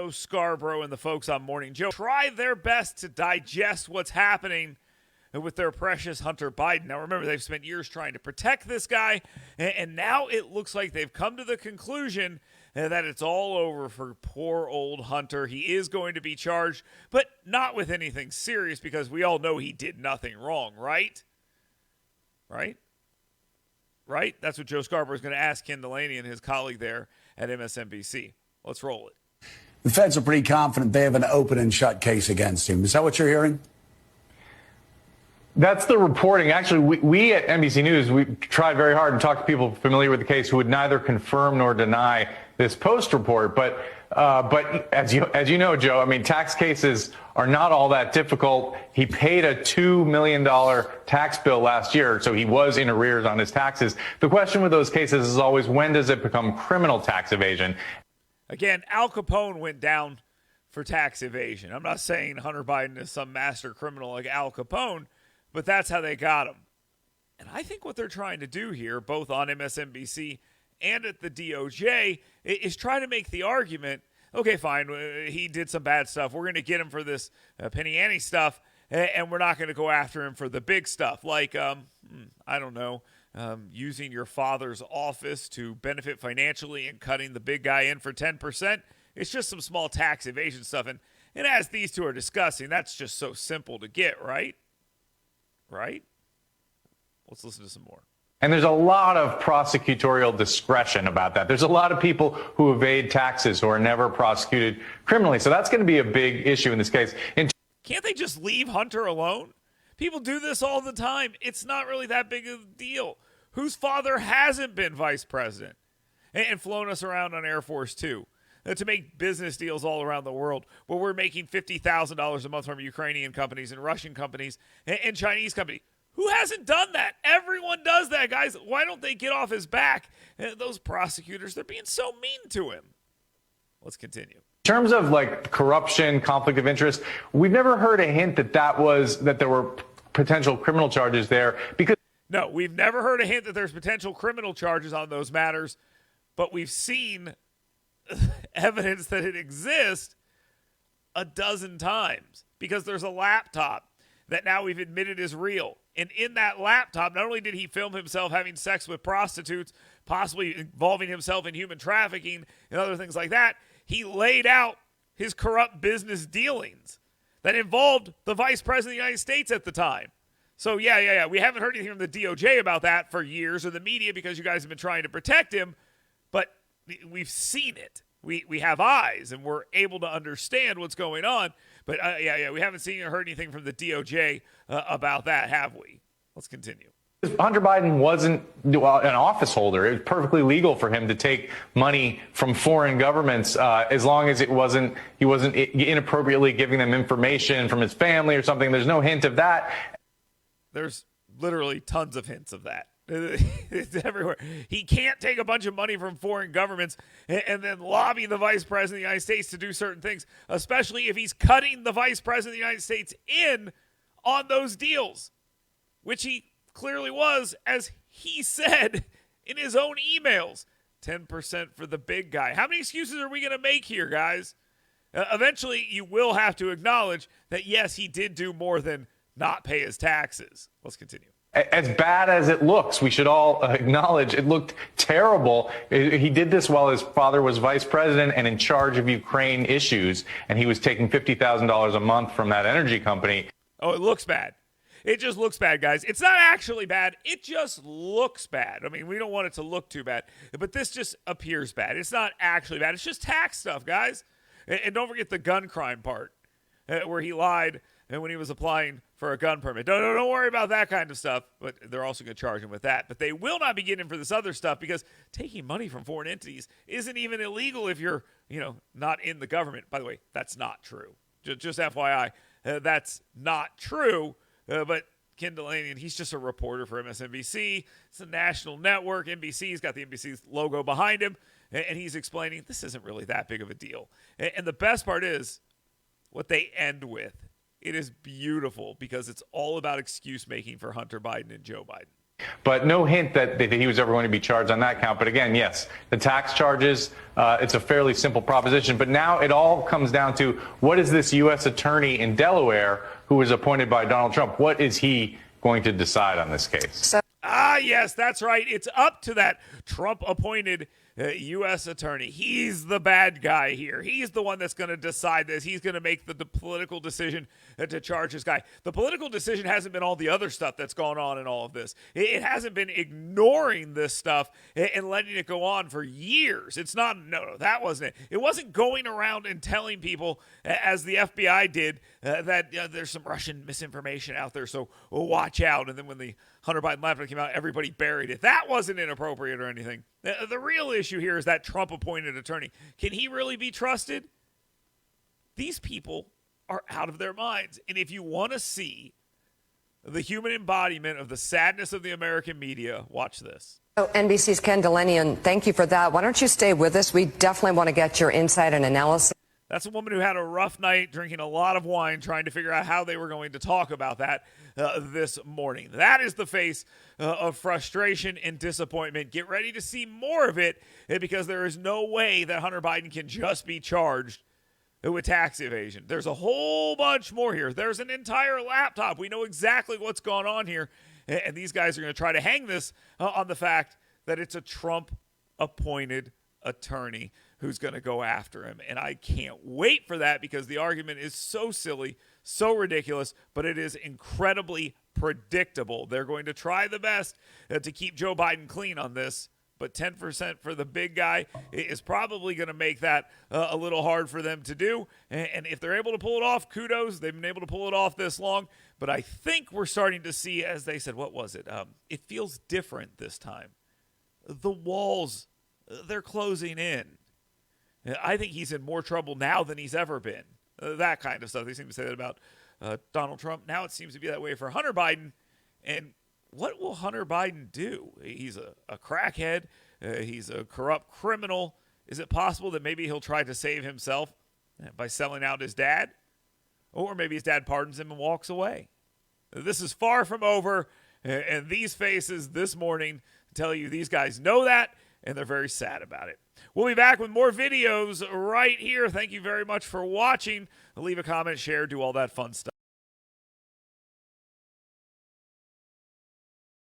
Joe Scarborough and the folks on Morning Joe try their best to digest what's happening with their precious Hunter Biden. Now, remember, they've spent years trying to protect this guy, and now it looks like they've come to the conclusion that it's all over for poor old Hunter. He is going to be charged, but not with anything serious because we all know he did nothing wrong, right? Right? That's what Joe Scarborough is going to ask Ken Dilanian, his colleague there at MSNBC. Let's roll it. The feds are pretty confident they have an open and shut case against him. Is that what you're hearing? That's the reporting. Actually, we at NBC News, we tried very hard and talked to people familiar with the case who would neither confirm nor deny this Post report. But as you know, Joe, I mean, tax cases are not all that difficult. He paid a $2 million tax bill last year, so he was in arrears on his taxes. The question with those cases is always, when does it become criminal tax evasion? Again, Al Capone went down for tax evasion. I'm not saying Hunter Biden is some master criminal like Al Capone, but that's how they got him. And I think what they're trying to do here, both on MSNBC and at the DOJ, is try to make the argument, okay, fine, he did some bad stuff. We're going to get him for this penny ante stuff, and we're not going to go after him for the big stuff, like, I don't know, using your father's office to benefit financially and cutting the big guy in for 10%. It's just some small tax evasion stuff. And as these two are discussing, that's just so simple to get, right? Right? Let's listen to some more. And there's a lot of prosecutorial discretion about that. There's a lot of people who evade taxes who are never prosecuted criminally. So that's going to be a big issue in this case. Can't they just leave Hunter alone? People do this all the time. It's not really that big of a deal. Whose father hasn't been vice president and flown us around on Air Force Two to make business deals all around the world, where we're making $50,000 a month from Ukrainian companies and Russian companies and Chinese companies? Who hasn't done that? Everyone does that, guys. Why don't they get off his back? Those prosecutors, they're being so mean to him. Let's continue. In terms of like corruption, conflict of interest, we've never heard a hint that there were potential criminal charges there. Because no, we've never heard a hint that there's potential criminal charges on those matters, but we've seen evidence that it exists a dozen times, because there's a laptop that now we've admitted is real. And in that laptop, not only did he film himself having sex with prostitutes, possibly involving himself in human trafficking and other things like that, he laid out his corrupt business dealings that involved the vice president of the United States at the time. So, yeah. We haven't heard anything from the DOJ about that for years, or the media, because you guys have been trying to protect him. But we've seen it. We have eyes, and we're able to understand what's going on. But, we haven't seen or heard anything from the DOJ about that, have we? Let's continue. Hunter Biden wasn't an office holder. It was perfectly legal for him to take money from foreign governments as long as he wasn't inappropriately giving them information from his family or something. There's no hint of that. There's literally tons of hints of that. It's everywhere. He can't take a bunch of money from foreign governments and then lobby the vice president of the United States to do certain things, especially if he's cutting the vice president of the United States in on those deals, which he clearly was, as he said in his own emails. 10% for the big guy. How many excuses are we going to make here, guys? Eventually, you will have to acknowledge that, yes, he did do more than not pay his taxes. Let's continue. As bad as it looks, we should all acknowledge it looked terrible. He did this while his father was vice president and in charge of Ukraine issues, and he was taking $50,000 a month from that energy company. Oh, it looks bad. It just looks bad, guys. It's not actually bad. It just looks bad. I mean, we don't want it to look too bad, but this just appears bad. It's not actually bad. It's just tax stuff, guys. And don't forget the gun crime part, where he lied when he was applying for a gun permit. Don't worry about that kind of stuff, but they're also going to charge him with that. But they will not be getting him for this other stuff, because taking money from foreign entities isn't even illegal if you're, not in the government. By the way, that's not true. Just FYI, that's not true. But Ken Dilanian, he's just a reporter for MSNBC. It's a national network. NBC's got the NBC's logo behind him, and he's explaining this isn't really that big of a deal. And the best part is what they end with. It is beautiful, because it's all about excuse making for Hunter Biden and Joe Biden. But no hint that he was ever going to be charged on that count. But again, yes, the tax charges, it's a fairly simple proposition. But now it all comes down to, what is this U.S. attorney in Delaware who was appointed by Donald Trump? What is he going to decide on this case? Yes, that's right. It's up to that Trump-appointed U.S. attorney. He's the bad guy here. He's the one that's going to decide this. He's going to make the political decision to charge this guy. The political decision hasn't been all the other stuff that's gone on in all of this. It hasn't been ignoring this stuff and letting it go on for years. It's not, no, that wasn't it. It wasn't going around and telling people, as the FBI did, that there's some Russian misinformation out there, so watch out. And then when the Hunter Biden laptop came out, everybody buried it. That wasn't inappropriate or anything. The real issue here is that Trump-appointed attorney. Can he really be trusted? These people are out of their minds. And if you want to see the human embodiment of the sadness of the American media, watch this. So NBC's Ken Dilanian, thank you for that. Why don't you stay with us? We definitely want to get your insight and analysis. That's a woman who had a rough night, drinking a lot of wine, trying to figure out how they were going to talk about that this morning. That is the face of frustration and disappointment. Get ready to see more of it, because there is no way that Hunter Biden can just be charged with tax evasion. There's a whole bunch more here. There's an entire laptop. We know exactly what's going on here, and these guys are going to try to hang this on the fact that it's a Trump-appointed attorney who's going to go after him. And I can't wait for that, because the argument is so silly, so ridiculous, but it is incredibly predictable. They're going to try the best to keep Joe Biden clean on this, but 10% for the big guy is probably going to make that a little hard for them to do. And if they're able to pull it off, kudos. They've been able to pull it off this long. But I think we're starting to see, as they said, what was it? It feels different this time. The walls, they're closing in. I think he's in more trouble now than he's ever been. That kind of stuff. They seem to say that about Donald Trump. Now it seems to be that way for Hunter Biden. And what will Hunter Biden do? He's a crackhead. He's a corrupt criminal. Is it possible that maybe he'll try to save himself by selling out his dad? Or maybe his dad pardons him and walks away. This is far from over. And these faces this morning tell you these guys know that, and they're very sad about it. We'll be back with more videos right here. Thank you very much for watching. Leave a comment, share, do all that fun stuff.